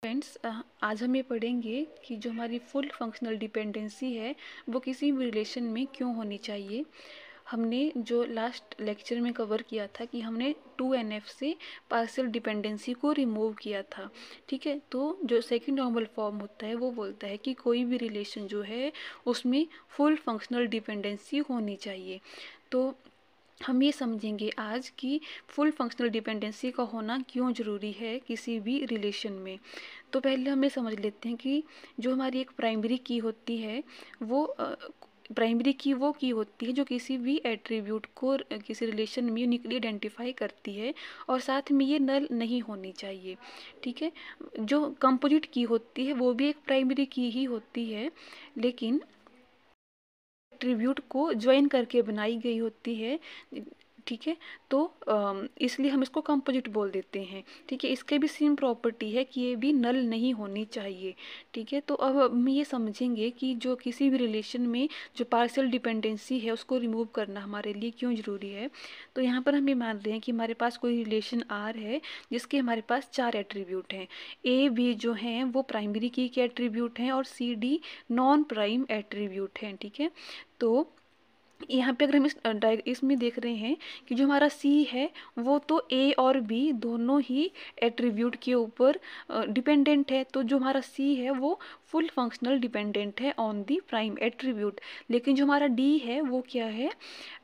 Friends, आज हम ये पढ़ेंगे कि जो हमारी फुल फंक्शनल डिपेंडेंसी है वो किसी भी रिलेशन में क्यों होनी चाहिए। हमने जो लास्ट लेक्चर में कवर किया था कि हमने 2NF से पार्शियल डिपेंडेंसी को रिमूव किया था। ठीक है, तो जो सेकंड नॉर्मल फॉर्म होता है वो बोलता है कि कोई भी रिलेशन जो है उसमें फुल फंक्शनल डिपेंडेंसी होनी चाहिए। तो हम ये समझेंगे आज कि फुल फंक्शनल डिपेंडेंसी का होना क्यों ज़रूरी है किसी भी रिलेशन में। तो पहले हम ये समझ लेते हैं कि जो हमारी एक प्राइमरी की होती है वो प्राइमरी की वो की होती है जो किसी भी एट्रीब्यूट को किसी रिलेशन में यूनिकली आइडेंटिफाई करती है और साथ में ये नल नहीं होनी चाहिए। ठीक है, जो कंपोजिट की होती है वो भी एक प्राइमरी की ही होती है, लेकिन एट्रीब्यूट को ज्वाइन करके बनाई गई होती है। ठीक है, तो इसलिए हम इसको कंपोजिट बोल देते हैं। ठीक है, इसके भी सेम प्रॉपर्टी है कि ये भी नल नहीं होनी चाहिए। ठीक है, तो अब हम ये समझेंगे कि जो किसी भी रिलेशन में जो पार्शियल डिपेंडेंसी है उसको रिमूव करना हमारे लिए क्यों ज़रूरी है। तो यहाँ पर हम ये मान रहे हैं कि हमारे पास कोई रिलेशन आर है जिसके हमारे पास 4 एट्रीब्यूट हैं। ए बी जो हैं वो प्राइमरी की के एट्रीब्यूट हैं और C D non prime attribute हैं। ठीक है, तो यहाँ पे अगर हम इसमें देख रहे हैं कि जो हमारा सी है वो तो ए और बी दोनों ही एट्रीब्यूट के ऊपर डिपेंडेंट है। तो जो हमारा सी है वो फुल फंक्शनल डिपेंडेंट है ऑन दी प्राइम एट्रीब्यूट। लेकिन जो हमारा डी है वो क्या है,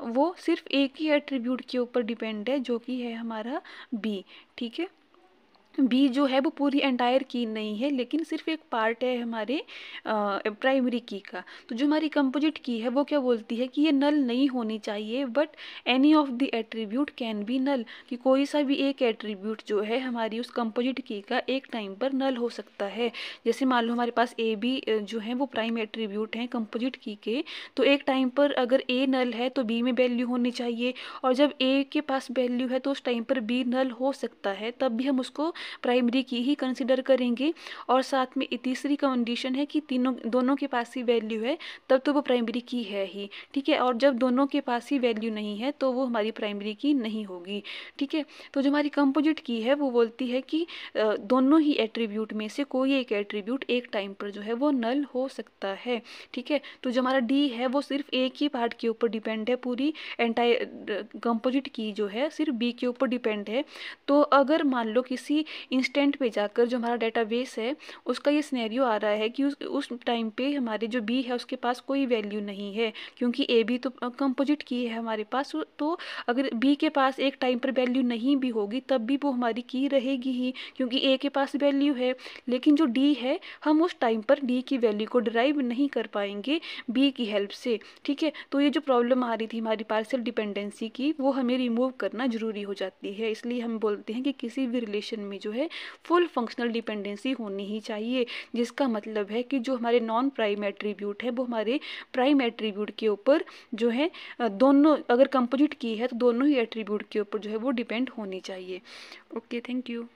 वो सिर्फ एक ही एट्रीब्यूट के ऊपर डिपेंड है जो कि है हमारा बी। ठीक है, बी जो है वो पूरी एंटायर की नहीं है लेकिन सिर्फ एक पार्ट है हमारे प्राइमरी की का। तो जो हमारी कंपोजिट की है वो क्या बोलती है कि ये नल नहीं होनी चाहिए, but any of the attribute can be null, कि कोई सा भी एक एट्रीब्यूट जो है हमारी उस कंपोजिट की का एक टाइम पर नल हो सकता है। जैसे मान लो हमारे पास ए बी जो है वो प्राइम एट्रीब्यूट हैं कंपोजिट की के, तो एक टाइम पर अगर ए नल है तो बी में वैल्यू होनी चाहिए, और जब ए के पास वैल्यू है तो उस टाइम पर बी नल हो सकता है, तब भी हम उसको प्राइमरी की ही कंसिडर करेंगे। और साथ में तीसरी कंडीशन है कि दोनों के पास ही वैल्यू है तब तो वो प्राइमरी की है ही। ठीक है, और जब दोनों के पास ही वैल्यू नहीं है तो वो हमारी प्राइमरी की नहीं होगी। ठीक है, तो जो हमारी कंपोजिट की है वो बोलती है कि दोनों ही एट्रीब्यूट में से कोई एक एट्रीब्यूट एक टाइम पर जो है वो नल हो सकता है। ठीक है, तो जो हमारा डी है वो सिर्फ एक ही पार्ट के ऊपर डिपेंड है, पूरी एंटायर कंपोजिट की जो है सिर्फ बी के ऊपर डिपेंड है। तो अगर मान लो किसी इंस्टेंट पे जाकर जो हमारा डेटाबेस है उसका ये सिनेरियो आ रहा है कि उस टाइम पे हमारे जो बी है उसके पास कोई वैल्यू नहीं है, क्योंकि ए बी तो कंपोजिट की है हमारे पास। तो अगर बी के पास एक टाइम पर वैल्यू नहीं भी होगी तब भी वो हमारी की रहेगी ही, क्योंकि ए के पास वैल्यू है। लेकिन जो डी है हम उस टाइम पर डी की वैल्यू को डिराइव नहीं कर पाएंगे बी की हेल्प से। ठीक है, तो ये जो प्रॉब्लम आ रही थी हमारी पार्शियल डिपेंडेंसी की वो हमें रिमूव करना जरूरी हो जाती है। इसलिए हम बोलते हैं कि किसी भी रिलेशन में जो है फुल फंक्शनल डिपेंडेंसी होनी ही चाहिए, जिसका मतलब है कि जो हमारे नॉन प्राइम एट्रीब्यूट है वो हमारे प्राइम एट्रीब्यूट के ऊपर जो है दोनों, अगर कंपोजिट की है तो दोनों ही एट्रीब्यूट के ऊपर जो है वो डिपेंड होनी चाहिए। Okay, thank you.